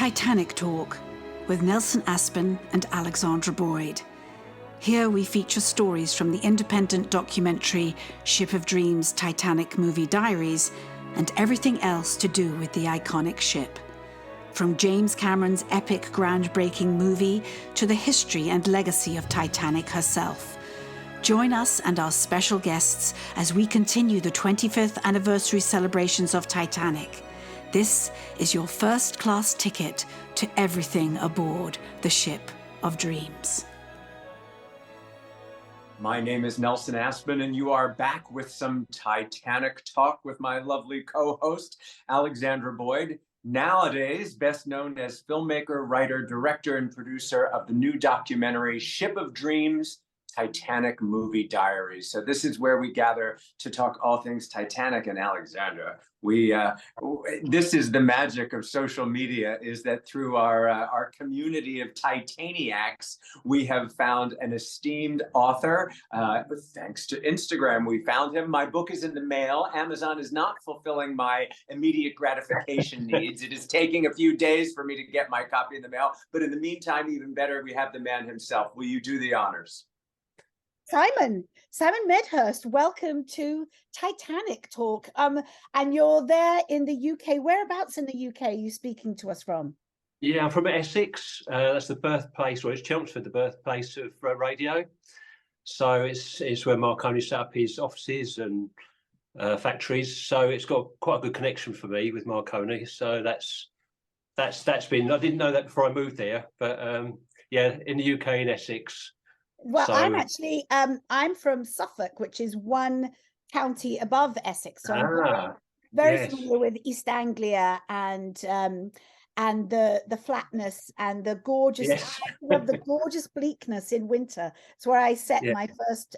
Titanic Talk with Nelson Aspin and Alexandra Boyd. Here we feature stories from the independent documentary Ship of Dreams Titanic Movie Diaries and everything else to do with the iconic ship. From James Cameron's epic groundbreaking movie to the history and legacy of Titanic herself. Join us and our special guests as we continue the 25th anniversary celebrations of Titanic. This is your first-class ticket to everything aboard the Ship of Dreams. My name is Nelson Aspin, and you are back with some Titanic talk with my lovely co-host, Alexandra Boyd, nowadays best known as filmmaker, writer, director, and producer of the new documentary Ship of Dreams, Titanic Movie Diaries. So this is where we gather to talk all things Titanic. And Alexandra, this is the magic of social media, is that through our community of Titaniacs, we have found an esteemed author. Thanks to Instagram, we found him. My book is in the mail. Amazon is not fulfilling my immediate gratification needs. It is taking a few days for me to get my copy in the mail. But in the meantime, even better, we have the man himself. Will you do the honors? Simon Medhurst, welcome to Titanic Talk. And you're there in the UK. Whereabouts in the UK are you speaking to us from? Yeah, I'm from Essex. That's the birthplace, or it's Chelmsford, the birthplace of radio. So it's where Marconi set up his offices and factories. So it's got quite a good connection for me with Marconi. So that's been. I didn't know that before I moved there, but yeah, in the UK, in Essex. Well, So, I'm actually, I'm from Suffolk, which is one county above Essex. So I'm very yes. familiar with East Anglia and the flatness and the gorgeous, Yes. I love the gorgeous bleakness in winter. It's where I set my first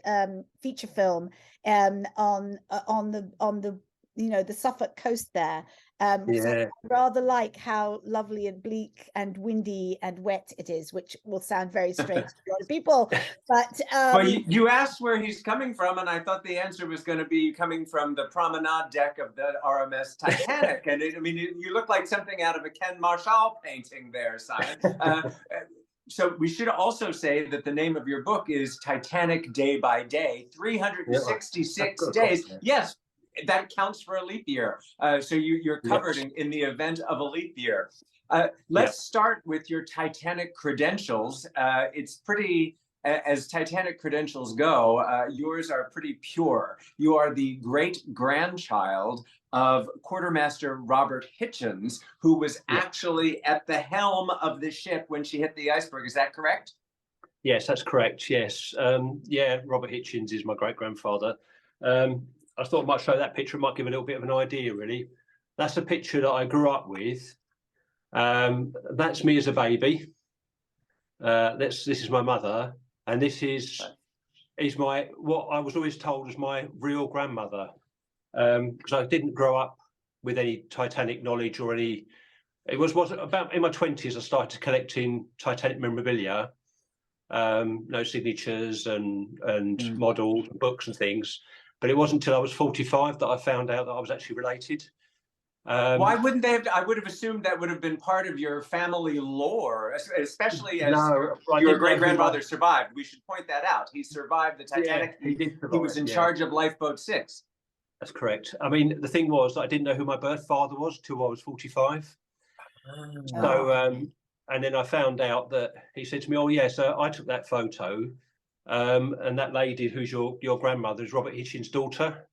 feature film on the the Suffolk coast there. So I rather like how lovely and bleak and windy and wet it is, which will sound very strange to a lot of people. But well, you asked where he's coming from, and I thought the answer was going to be coming from the promenade deck of the RMS Titanic. And you look like something out of a Ken Marshall painting there, Simon. So we should also say that the name of your book is Titanic Day by Day, 366 days. Yes. That counts for a leap year. So you're covered in the event of a leap year. Let's start with your Titanic credentials. It's pretty, as Titanic credentials go, yours are pretty pure. You are the great-grandchild of Quartermaster Robert Hitchens, who was actually at the helm of the ship when she hit the iceberg. Is that correct? Yes, that's correct. Yes. Robert Hitchens is my great-grandfather. I thought I might show that picture. It might give a little bit of an idea, really. That's a picture that I grew up with. That's me as a baby. This is my mother, and this is my what I was always told was my real grandmother, because I didn't grow up with any Titanic knowledge or any. It was about in my 20s I started collecting Titanic memorabilia, signatures and models, books and things. But it wasn't until I was 45 that I found out that I was actually related. Why wouldn't they have? I would have assumed that would have been part of your family lore, especially as your great-grandfather survived. We should point that out. He survived the Titanic. Yeah, he did survive, he was in charge of Lifeboat 6. That's correct. I mean, the thing was that I didn't know who my birth father was till I was 45. So, and then I found out that he said to me, "Oh, yeah, so I took that photo. And that lady who's your grandmother is Robert Hitchens' daughter."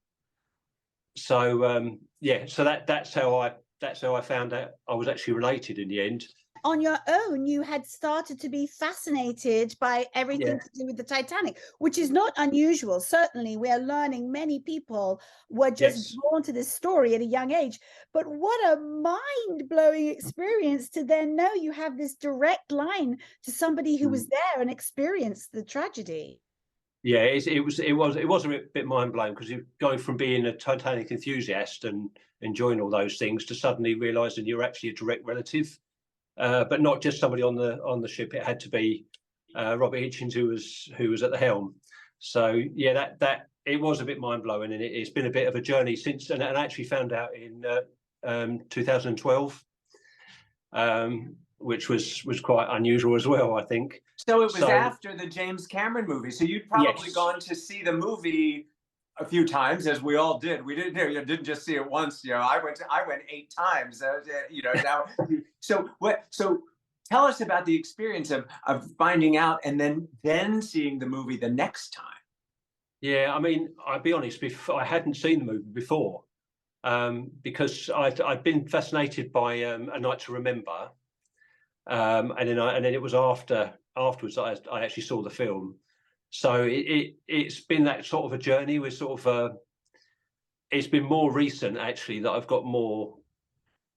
So so that's how I found out I was actually related in the end. On your own, you had started to be fascinated by everything to do with the Titanic, which is not unusual. Certainly, we are learning many people were just born to this story at a young age. But what a mind-blowing experience to then know you have this direct line to somebody who was there and experienced the tragedy. Yeah, it was a bit mind-blowing, because you're going from being a Titanic enthusiast and enjoying all those things to suddenly realizing you're actually a direct relative. But not just somebody on the ship. It had to be Robert Hitchens who was at the helm. So yeah, that it was a bit mind blowing, and it's been a bit of a journey since. And I actually found out in 2012. which was quite unusual as well, I think. So it was after the James Cameron movie. So you'd probably gone to see the movie a few times, as we all did. We didn't just see it once. I went 8 times. Now. So tell us about the experience of finding out and then seeing the movie the next time. Yeah, I mean, I'll be honest. I hadn't seen the movie before because I'd been fascinated by A Night to Remember, and then it was afterwards that I actually saw the film. So it's been that sort of a journey. With it's been more recent actually that I've got more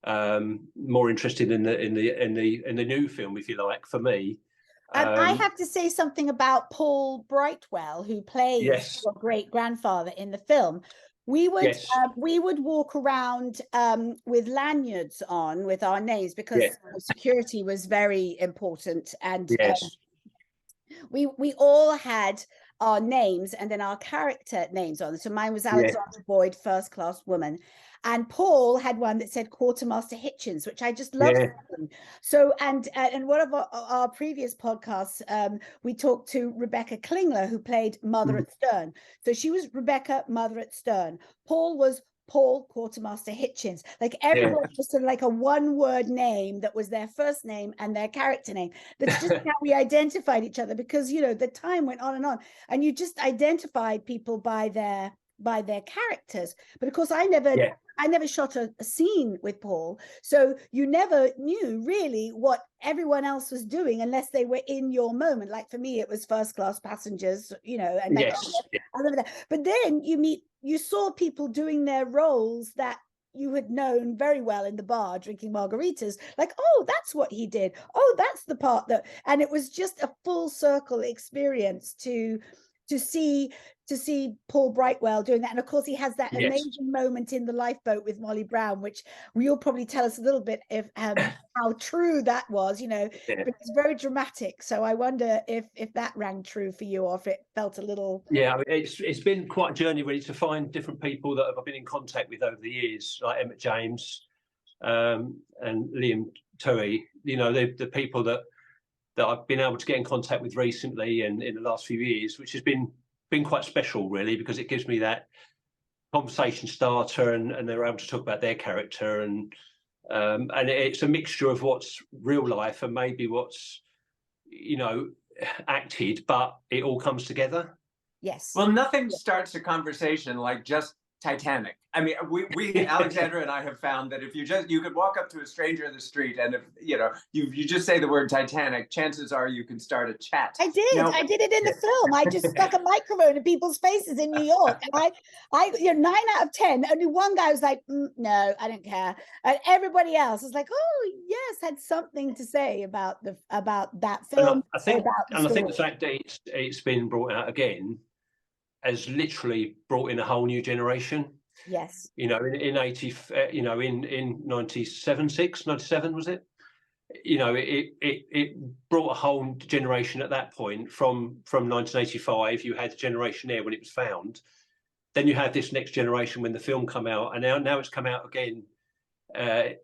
interested in the new film, if you like, for me. I have to say something about Paul Brightwell, who plays your great grandfather in the film. We would walk around with lanyards on with our names because security was very important, and we all had our names and then our character names on. So mine was Alexandra Boyd, first class woman, and Paul had one that said Quartermaster Hitchens, which I just loved. So and one of our previous podcasts, we talked to Rebecca Klingler, who played Mother at Stern. So she was Rebecca, Mother at Stern. Paul was Paul Quartermaster Hitchens. Like everyone was sort of like a one-word name that was their first name and their character name. That's just how we identified each other, because the time went on, and you just identified people by their characters. But of course, I never shot a scene with Paul, so you never knew really what everyone else was doing unless they were in your moment. Like for me, it was First Class Passengers, and I remember that. But then you saw people doing their roles that you had known very well in the bar drinking margaritas, like, oh, that's what he did, oh, that's the part that, and it was just a full circle experience to see Paul Brightwell doing that. And of course he has that amazing moment in the lifeboat with Molly Brown, which you'll probably tell us a little bit of how true that was, but it's very dramatic. So I wonder if that rang true for you, or if it felt a little. Yeah, I mean, it's been quite a journey really to find different people that I've been in contact with over the years, like Emmett James and Liam Toohey, the people that I've been able to get in contact with recently and in the last few years, which has been quite special really, because it gives me that conversation starter, and they're able to talk about their character, and it's a mixture of what's real life and maybe what's acted, but it all comes together. Yes. Well, nothing starts a conversation like just Titanic. I mean, we Alexandra and I have found that if you could walk up to a stranger in the street, and if you just say the word Titanic, chances are you can start a chat. I did it in the film. I just stuck a microphone in people's faces in New York, and I 9 out of 10. Only one guy was like, no, I don't care, and everybody else was like, oh yes, had something to say about that film. I think the fact that it's been brought out again has literally brought in a whole new generation. Yes. In 97 was it? It brought a whole generation at that point. From 1985, you had a generation there when it was found. Then you had this next generation when the film came out, and now it's come out again. I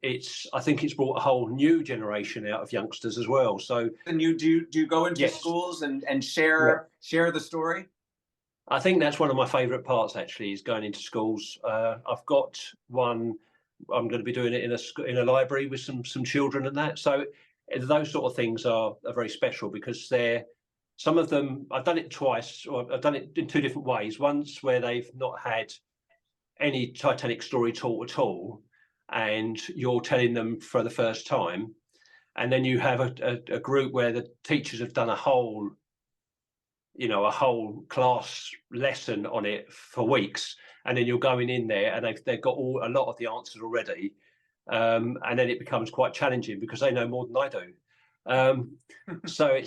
think it's brought a whole new generation out of youngsters as well. So, and do you go into schools and share the story? I think that's one of my favourite parts, actually, is going into schools. I've got one. I'm going to be doing it in a library with some children and that. So those sort of things are very special, because some of them. I've done it twice, or I've done it in 2 different ways. Once where they've not had any Titanic story taught at all, and you're telling them for the first time, and then you have a group where the teachers have done a whole class lesson on it for weeks, and then you're going in there and they've got a lot of the answers already, and then it becomes quite challenging because they know more than I do. So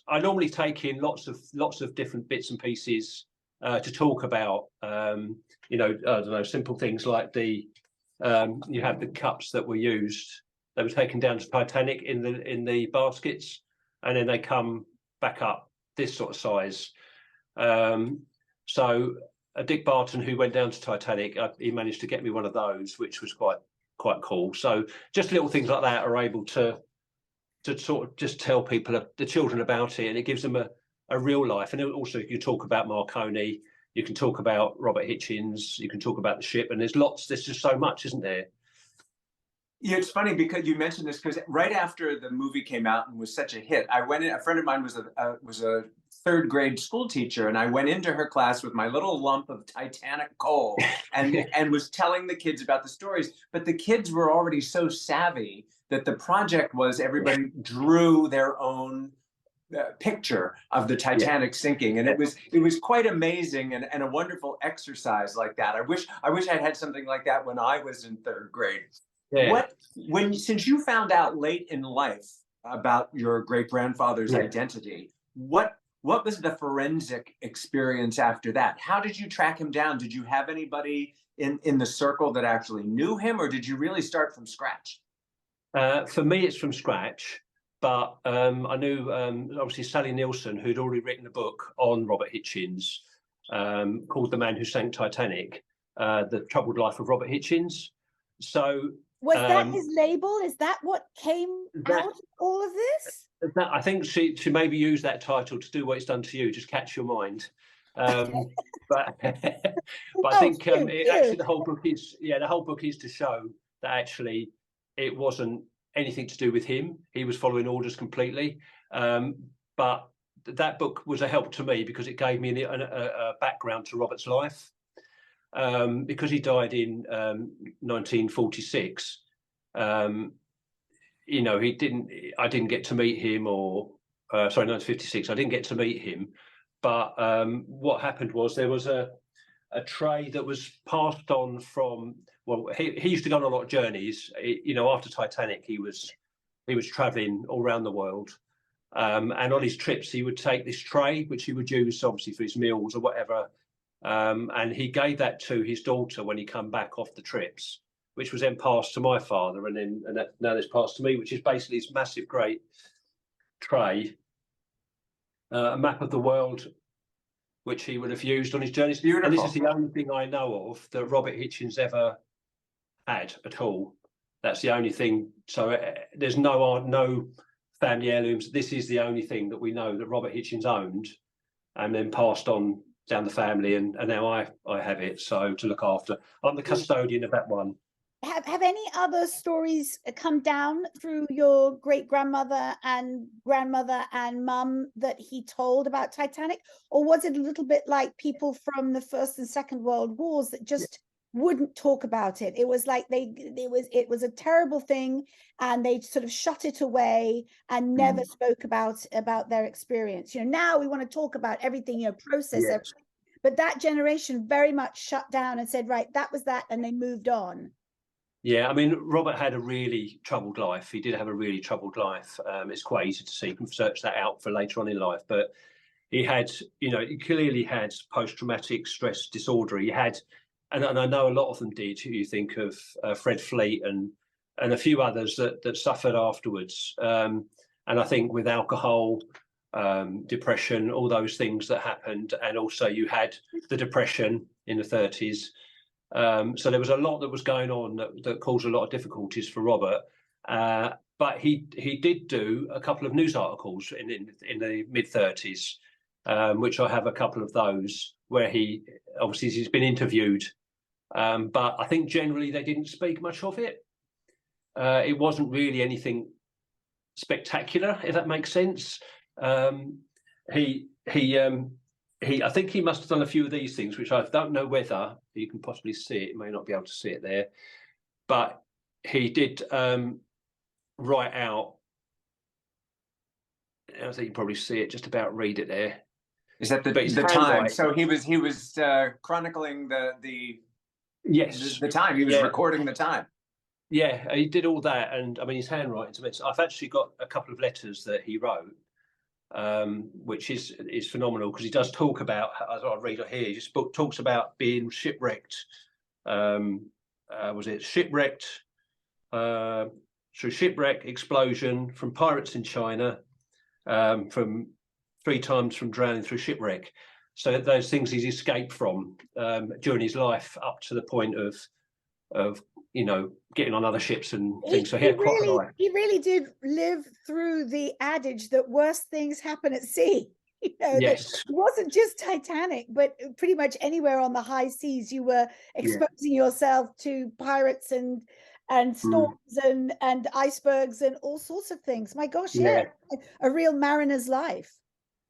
I normally take in lots of different bits and pieces to talk about. I don't know, simple things like you have the cups that were used. They were taken down to Titanic in the baskets, and then they come back up this sort of size. So Dick Barton, who went down to Titanic, he managed to get me one of those, which was quite quite cool. So just little things like that are able to sort of just tell people, the children, about it, and it gives them a real life. And also you talk about Marconi, you can talk about Robert Hitchens, you can talk about the ship, and there's just so much, isn't there? Yeah, it's funny because you mentioned this, because right after the movie came out and was such a hit, I went in. A friend of mine was a third grade school teacher, and I went into her class with my little lump of Titanic coal and was telling the kids about the stories. But the kids were already so savvy that the project was everybody drew their own picture of the Titanic sinking, and it was quite amazing and a wonderful exercise like that. I wish I'd had something like that when I was in third grade. Yeah. Since you found out late in life about your great-grandfather's identity, what was the forensic experience after that? How did you track him down? Did you have anybody in the circle that actually knew him, or did you really start from scratch? For me, it's from scratch, but I knew obviously Sally Nielsen, who'd already written a book on Robert Hitchens called The Man Who Sank Titanic, The Troubled Life of Robert Hitchens. So was that his label? Is that what came out of all of this? I think she maybe used that title to do what it's done to you, just catch your mind. But I think actually the whole book is to show that actually it wasn't anything to do with him. He was following orders completely. But that book was a help to me because it gave me a background to Robert's life. Because he died in 1946, you know, I didn't get to meet him, or sorry, 1956. I didn't get to meet him, but what happened was there was a tray that was passed on from. Well, he used to go on a lot of journeys. You know, after Titanic, he was traveling all around the world, and on his trips he would take this tray, which he would use obviously for his meals or whatever. And he gave that to his daughter when he come back off the trips, which was then passed to my father, and now it's passed to me, which is basically this massive, great tray, a map of the world, which he would have used on his journeys. Beautiful. And this is the only thing I know of that Robert Hitchens ever had at all. That's the only thing. So there's no family heirlooms. This is the only thing that we know that Robert Hitchens owned and then passed on down the family, and now I have it, so to look after. I'm the custodian of that one. Have any other stories come down through your great-grandmother and grandmother and mum that he told about Titanic, or was it a little bit like people from the First and Second World Wars that just wouldn't talk about it? It was like it was a terrible thing, and they sort of shut it away and never spoke about their experience. You know, now we want to talk about everything, you know, process everything. But that generation very much shut down and said, right, that was that, and they moved on. Yeah, I mean, Robert had a really troubled life. He did have a really troubled life. It's quite easy to see. You can search that out for later on in life. But he had, you know, he clearly had post-traumatic stress disorder. He had, and I know a lot of them did. You think of Fred Fleet and a few others that suffered afterwards. And I think with alcohol, depression, all those things that happened, and also you had the depression in the 30s. So there was a lot that was going on that caused a lot of difficulties for Robert. But he did do a couple of news articles in the mid-30s, which I have a couple of those, where he's been interviewed. But I think generally they didn't speak much of it. It wasn't really anything spectacular, if that makes sense. I think he must have done a few of these things, which I don't know whether you can possibly see it. You may not be able to see it there, but he did write out. I think you can probably see it. Just about read it there. Is that the time? So he was chronicling the time. He was recording the time. Yeah, he did all that, and I mean his handwriting's immense. I've actually got a couple of letters that he wrote. Which is phenomenal, because he does talk about, as I read here, his book talks about being shipwrecked. Was it shipwrecked through shipwreck, explosion, from pirates in China, from 3 times from drowning through shipwreck. So those things he's escaped from during his life, up to the point of getting on other ships and things. So he had quite a life. He really did live through the adage that worst things happen at sea. Yes. That it wasn't just Titanic, but pretty much anywhere on the high seas, you were exposing yourself to pirates and storms and icebergs and all sorts of things. My gosh, a real mariner's life.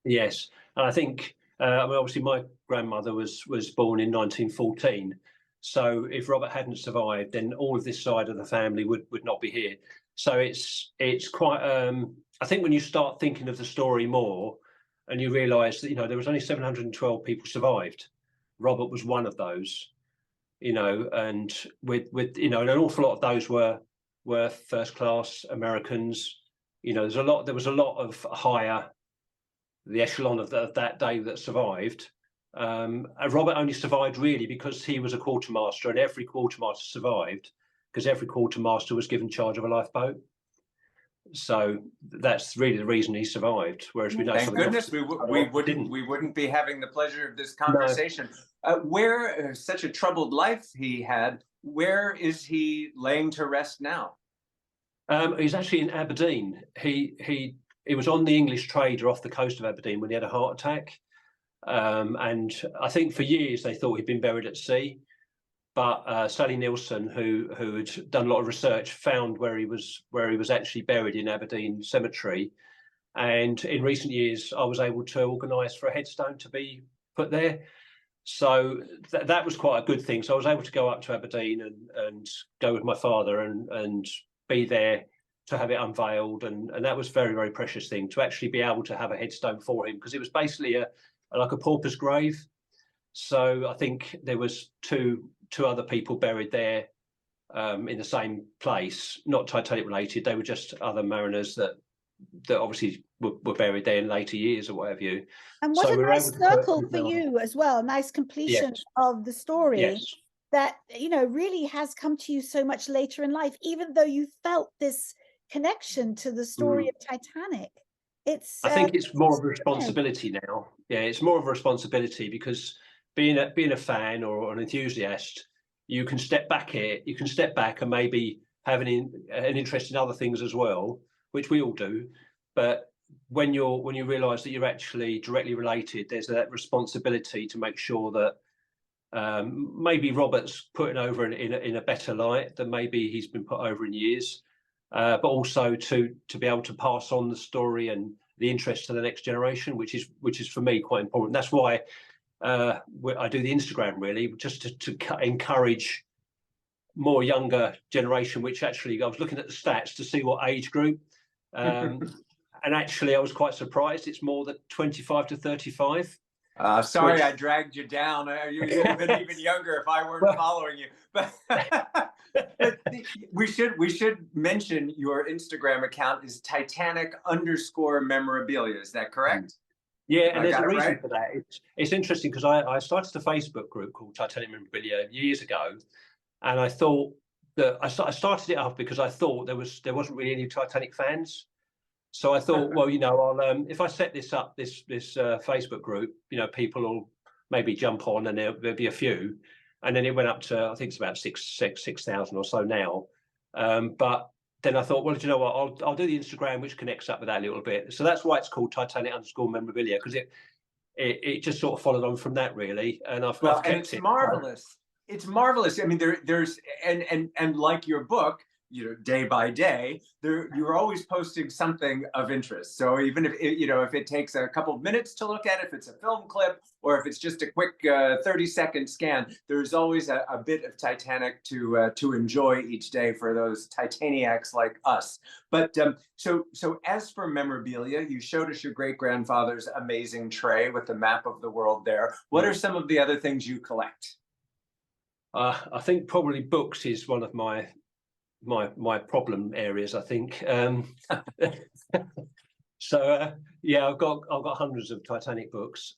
Yes, and I think obviously my grandmother was born in 1914. So if Robert hadn't survived, then all of this side of the family would not be here. So it's quite. I think when you start thinking of the story more, and you realise that there was only 712 people survived, Robert was one of those. And with an awful lot of those were first class Americans. There was a lot of higher, the echelon of that day that survived. And Robert only survived really because he was a quartermaster, and every quartermaster survived because every quartermaster was given charge of a lifeboat. So that's really the reason he survived. Whereas we know, thank goodness we wouldn't be having the pleasure of this conversation. No. Where such a troubled life he had, where is he laying to rest now? He's actually in Aberdeen. He was on the English trader off the coast of Aberdeen when he had a heart attack. And I think for years they thought he'd been buried at sea. But Sally Nielsen, who had done a lot of research, found where he was actually buried in Aberdeen Cemetery. And in recent years, I was able to organise for a headstone to be put there. So that was quite a good thing. So I was able to go up to Aberdeen and go with my father and be there to have it unveiled. And that was a very, very precious thing to actually be able to have a headstone for him, because it was basically like a pauper's grave. So I think there was two other people buried there in the same place, not Titanic related. They were just other mariners that obviously were buried there in later years or whatever you. And what a nice circle for you as well, nice completion of the story that, really has come to you so much later in life, even though you felt this connection to the story of Titanic. I think it's more of a responsibility now. Yeah, it's more of a responsibility because being a fan or an enthusiast, you can step back and maybe have an interest in other things as well, which we all do. But when you realise that you're actually directly related, there's that responsibility to make sure that maybe Robert's putting over in a better light than maybe he's been put over in years, but also to be able to pass on the story and the interest to the next generation, which is for me quite important. That's why I do the Instagram, really, just to encourage more younger generation, which actually I was looking at the stats to see what age group. And actually I was quite surprised. It's more than 25 to 35. Sorry, I dragged you down. You would have been even younger if I weren't following you. But we should mention your Instagram account is Titanic_memorabilia. Is that correct? Yeah, and there's a reason for that. It's interesting because I started a Facebook group called Titanic Memorabilia years ago, and I thought that I started it up because I thought there wasn't really any Titanic fans. So I thought, well, I'll if I set this up, this Facebook group, people will maybe jump on, and there'll be a few, and then it went up to, I think it's about 6,000 or so now. But then I thought, well, do you know what? I'll do the Instagram, which connects up with that a little bit. So that's why it's called Titanic_memorabilia, because it just sort of followed on from that, really. And I've kept it's marvelous. It's marvelous. I mean, there's and like your book, day by day, you're always posting something of interest. So even if it takes a couple of minutes to look at it, if it's a film clip or if it's just a quick 30-second scan, there's always a bit of Titanic to enjoy each day for those Titaniacs like us. But so as for memorabilia, you showed us your great-grandfather's amazing tray with the map of the world there. What are some of the other things you collect? I think probably books is one of my problem areas, I think. So I've got hundreds of Titanic books,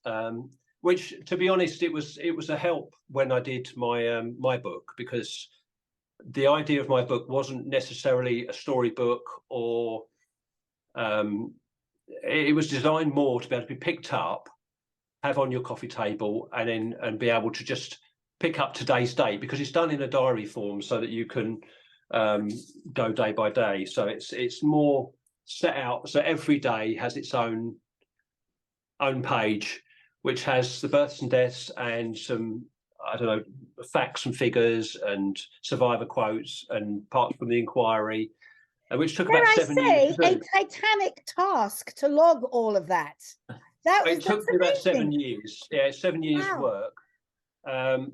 which, to be honest, it was a help when I did my book, because the idea of my book wasn't necessarily a storybook, or it was designed more to be able to be picked up, have on your coffee table, and be able to just pick up today's date, because it's done in a diary form so that you can go day by day. So it's more set out. So every day has its own page, which has the births and deaths and some, I don't know, facts and figures and survivor quotes and parts from the inquiry, which took about 7 years to do. A titanic task to log all of that. It took me about 7 years. Yeah, 7 years work. And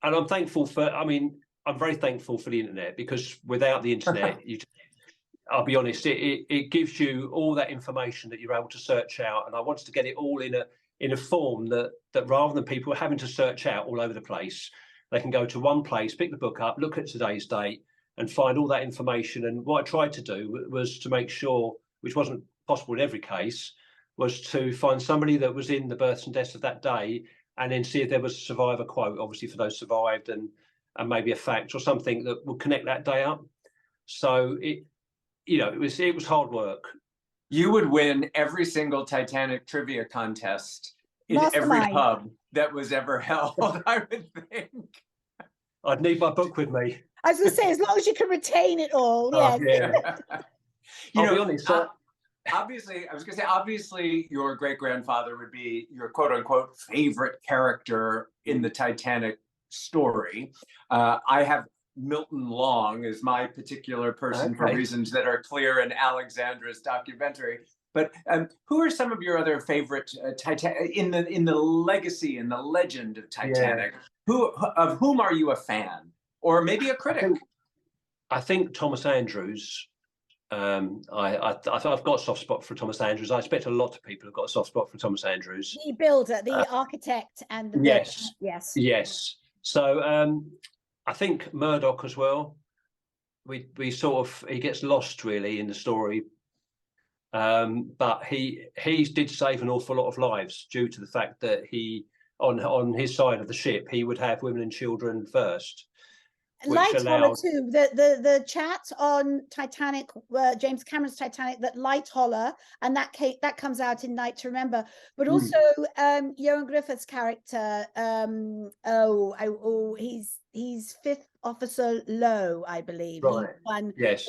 I'm thankful for, I'm very thankful for the internet, because without the internet, I'll be honest, it gives you all that information that you're able to search out. And I wanted to get it all in a form that rather than people having to search out all over the place, they can go to one place, pick the book up, look at today's date and find all that information. And what I tried to do was to make sure, which wasn't possible in every case, was to find somebody that was in the births and deaths of that day, and then see if there was a survivor quote, obviously for those survived, and maybe a fact or something that would connect that day up. So it was hard work. You would win every single Titanic trivia contest in every pub that was ever held, I would think. I'd need my book with me. I was going to say, as long as you can retain it all, yes. Yeah. I'll be honest. Obviously, your great-grandfather would be your quote-unquote favorite character in the Titanic story. I have Milton Long as my particular person for reasons that are clear in Alexandra's documentary. But who are some of your other favorite in the legacy and the legend of Titanic? Yeah. Of whom are you a fan, or maybe a critic? I think Thomas Andrews. I've got a soft spot for Thomas Andrews. I expect a lot of people have got a soft spot for Thomas Andrews. The builder, the architect, and the yes. So I think Murdoch as well. We sort of, he gets lost really in the story, but he did save an awful lot of lives due to the fact that he on his side of the ship he would have women and children first. Lightoller too. The chat on Titanic, James Cameron's Titanic, that Lightoller, and that comes out in Night to Remember. But also Ioan Gruffudd's character. He's Fifth Officer Lowe, I believe. Right.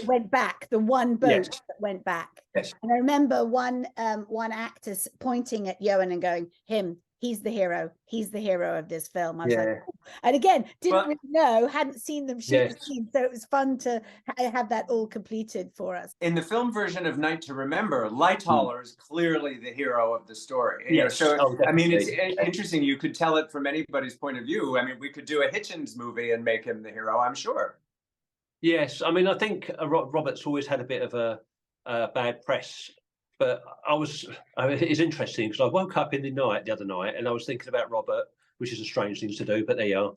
Went back. The one boat that went back. Yes. And I remember one actor pointing at Ioan and going, "Him. He's the hero. He's the hero of this film." I was like, oh. And again, didn't really know, hadn't seen them shoot the scene, so it was fun to have that all completed for us. In the film version of Night to Remember, Lightoller is clearly the hero of the story. Yes. It's interesting. You could tell it from anybody's point of view. We could do a Hitchens movie and make him the hero, I'm sure. Yes, I think Robert's always had a bit of a bad press. But it's interesting because I woke up in the other night and I was thinking about Robert, which is a strange thing to do, but there you are.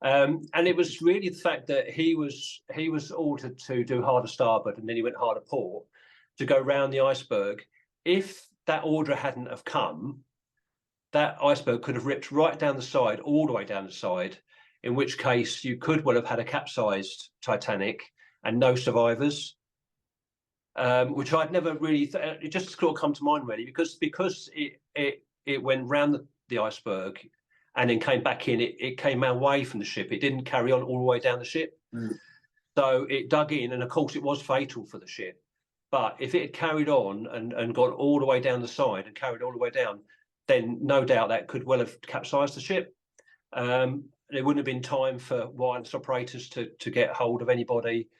And it was really the fact that he was ordered to do harder starboard, and then he went harder port to go round the iceberg. If that order hadn't have come, that iceberg could have ripped right down the side, all the way down the side, in which case you could well have had a capsized Titanic and no survivors. Which I'd never really, it just sort of come to mind really, because it went round the iceberg and then came back in, it came away from the ship. It didn't carry on all the way down the ship. So it dug in, and of course it was fatal for the ship. But if it had carried on and gone all the way down the side and carried all the way down, then no doubt that could well have capsized the ship. There wouldn't have been time for wireless operators to get hold of anybody.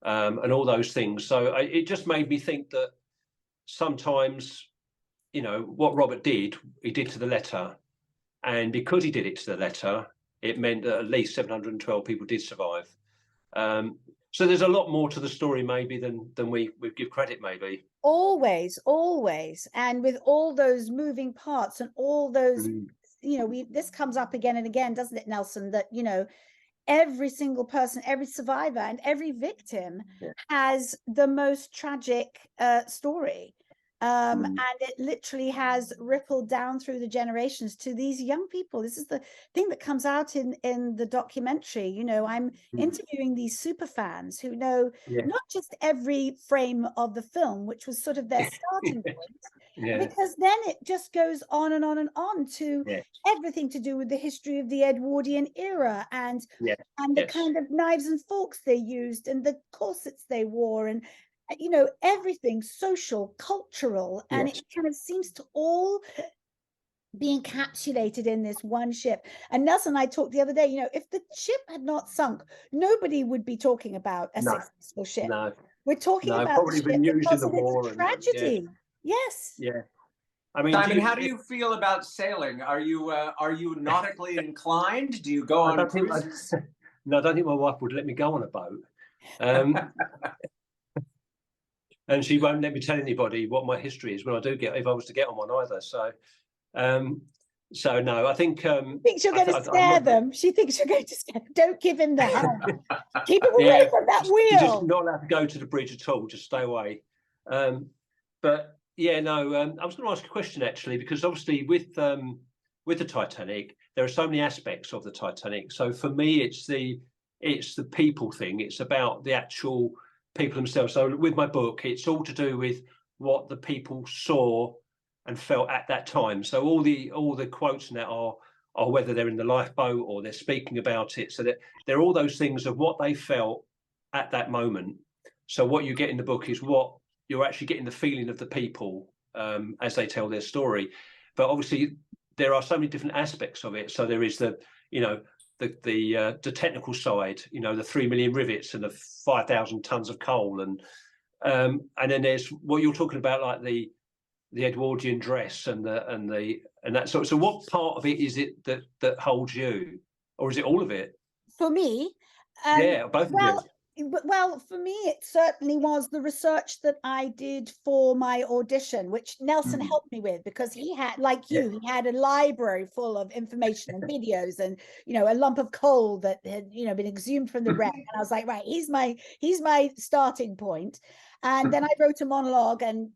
And all those things. So it just made me think that sometimes, what Robert did, he did to the letter. And because he did it to the letter, it meant that at least 712 people did survive. So there's a lot more to the story maybe than we give credit maybe. Always. And with all those moving parts and all those, this comes up again and again, doesn't it, Nelson, that, every single person, every survivor and every victim has the most tragic story. And it literally has rippled down through the generations to these young people. This is the thing that comes out in the documentary. I'm interviewing these super fans who know not just every frame of the film, which was sort of their starting point, Because then it just goes on and on and on to everything to do with the history of the Edwardian era and the kind of knives and forks they used and the corsets they wore and everything social, cultural, and it kind of seems to all be encapsulated in this one ship. And Nelson and I talked the other day, if the ship had not sunk, nobody would be talking about a successful ship. We're talking about probably the been ship used in the of its war tragedy. Yes. I mean, Simon, how do you feel about sailing? Are you nautically inclined? Do you go on cruises? No, I don't think my wife would let me go on a boat. And she won't let me tell anybody what my history is when I do if I was to get on one either. So no, I think. Thinks you're going to scare them. She thinks you're going to scare them. Don't give him the helm. Keep him away from that wheel. You're just not allowed to go to the bridge at all. Just stay away. But yeah, no. I was going to ask a question actually, because obviously with the Titanic, there are so many aspects of the Titanic. So for me, it's the people thing. It's about the actual people themselves. So with my book, it's all to do with what the people saw and felt at that time. So all the quotes in that are whether they're in the lifeboat or they're speaking about it. So that they're all those things of what they felt at that moment. So what you get in the book is what you're actually getting the feeling of the people as they tell their story. But obviously there are so many different aspects of it. So there is the technical side, the 3 million rivets and the 5,000 tons of coal, and then there's what you're talking about, like the Edwardian dress and that sort. So what part of it is it that holds you, or is it all of it? For me, both of you. Well, for me, it certainly was the research that I did for my audition, which Nelson helped me with, because he had, like you, he had a library full of information and videos and, a lump of coal that had, been exhumed from the wreck. And I was like, right, he's my starting point. And then I wrote a monologue and,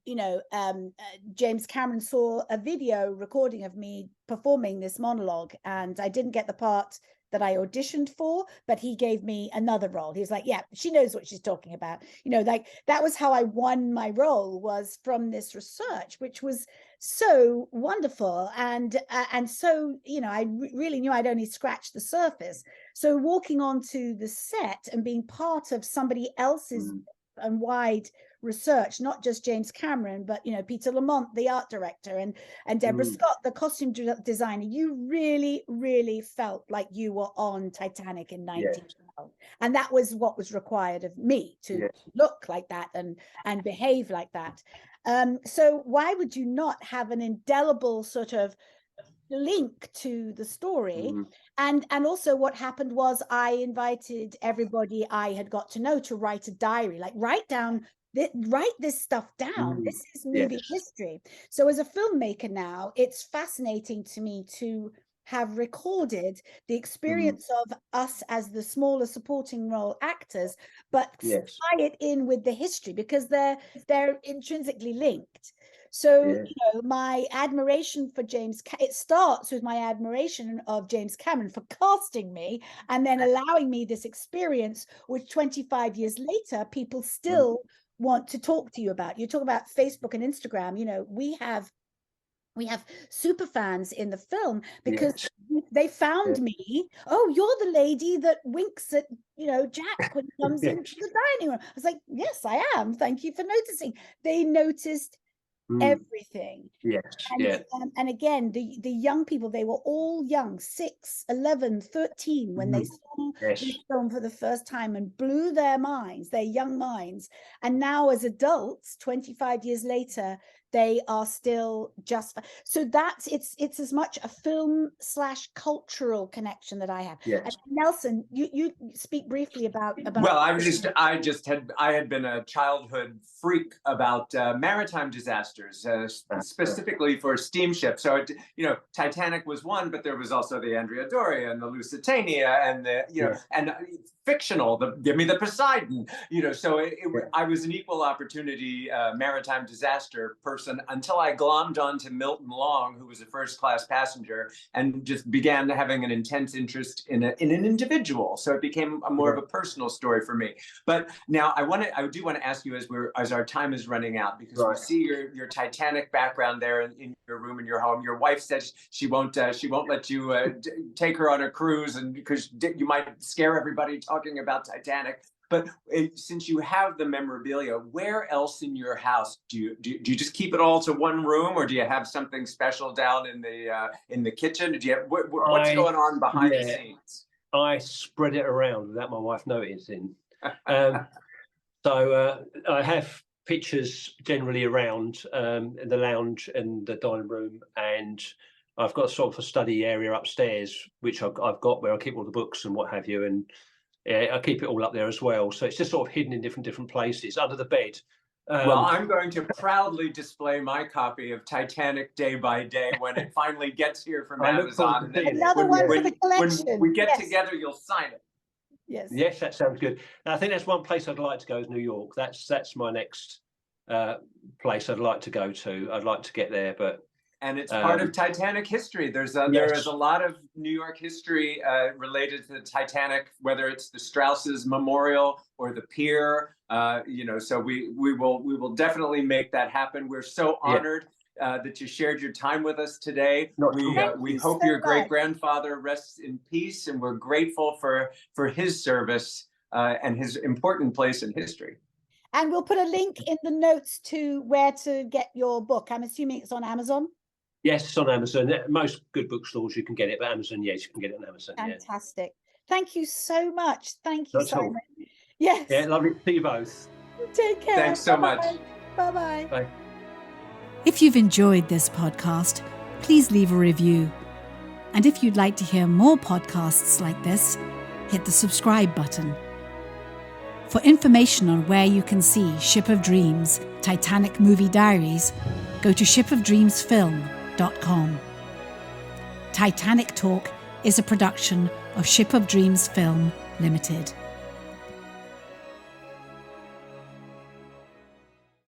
James Cameron saw a video recording of me performing this monologue, and I didn't get the part that I auditioned for, but he gave me another role. He was like, yeah, she knows what she's talking about. Like that was how I won my role, was from this research, which was so wonderful. And so, I really knew I'd only scratched the surface. So walking onto the set and being part of somebody else's and wide research, not just James Cameron, but Peter Lamont, the art director, and Deborah Scott, the costume designer, you really, really felt like you were on Titanic in 1912, and that was what was required of me, to look like that and behave like that. So why would you not have an indelible sort of link to the story? And also what happened was I invited everybody I had got to know to write a diary, like write this stuff down. This is movie history. So as a filmmaker now, it's fascinating to me to have recorded the experience of us as the smaller supporting role actors, but tie it in with the history, because they're intrinsically linked. So, my admiration for it starts with my admiration of James Cameron for casting me and then allowing me this experience, which 25 years later, people still want to talk to you about. You talk about Facebook and Instagram, we have super fans in the film because they found me. Oh, you're the lady that winks at, Jack when he comes into the dining room. I was like, yes, I am. Thank you for noticing. They noticed everything. And again, the young people, they were all young, 6, 11, 13 when they saw this film for the first time, and blew their young minds. And now as adults, 25 years later, they are still just so that's it's as much a film / cultural connection that I have. And Nelson, you speak briefly about well, I had been a childhood freak about maritime disasters, specifically for steamships. So Titanic was one, but there was also the Andrea Doria and the Lusitania and the and fictional. Give me the Poseidon. So I was an equal opportunity maritime disaster person until I glommed onto Milton Long, who was a first-class passenger, and just began having an intense interest in an individual. So it became more of a personal story for me. But now I do want to ask you as our time is running out, because we see your Titanic background there in your room in your home. Your wife says she won't let you take her on a cruise, and because you might scare everybody talking about Titanic. But since you have the memorabilia, where else in your house do you just keep it all to one room, or do you have something special down in the kitchen? Do you have, what's going on behind the scenes? I spread it around without my wife noticing. So I have pictures generally around the lounge and the dining room, and I've got sort of a study area upstairs, which I've got where I keep all the books and what have you, and I keep it all up there as well. So it's just sort of hidden in different places under the bed. Well, I'm going to proudly display my copy of Titanic Day by Day when it finally gets here from Amazon. Another one for the collection. When we get together, you'll sign it. Yes, that sounds good. And I think that's one place I'd like to go is New York. That's my next place I'd like to go to. I'd like to get there, and it's part of Titanic history. There is a lot of New York history related to the Titanic, whether it's the Strauss's memorial or the pier. So we will definitely make that happen. We're so honored that you shared your time with us today. We hope your great-grandfather rests in peace, and we're grateful for his service and his important place in history. And we'll put a link in the notes to where to get your book. I'm assuming it's on Amazon. Yes, it's on Amazon. Most good bookstores you can get it, but Amazon, yes, you can get it on Amazon. Fantastic. Thank you so much. Thank you, Simon. Yes. Yeah, lovely to see you both. Take care. Thanks so much. Bye-bye. Bye. If you've enjoyed this podcast, please leave a review. And if you'd like to hear more podcasts like this, hit the subscribe button. For information on where you can see Ship of Dreams, Titanic Movie Diaries, go to shipofdreamsfilm.com. Titanic Talk is a production of Ship of Dreams Film Limited.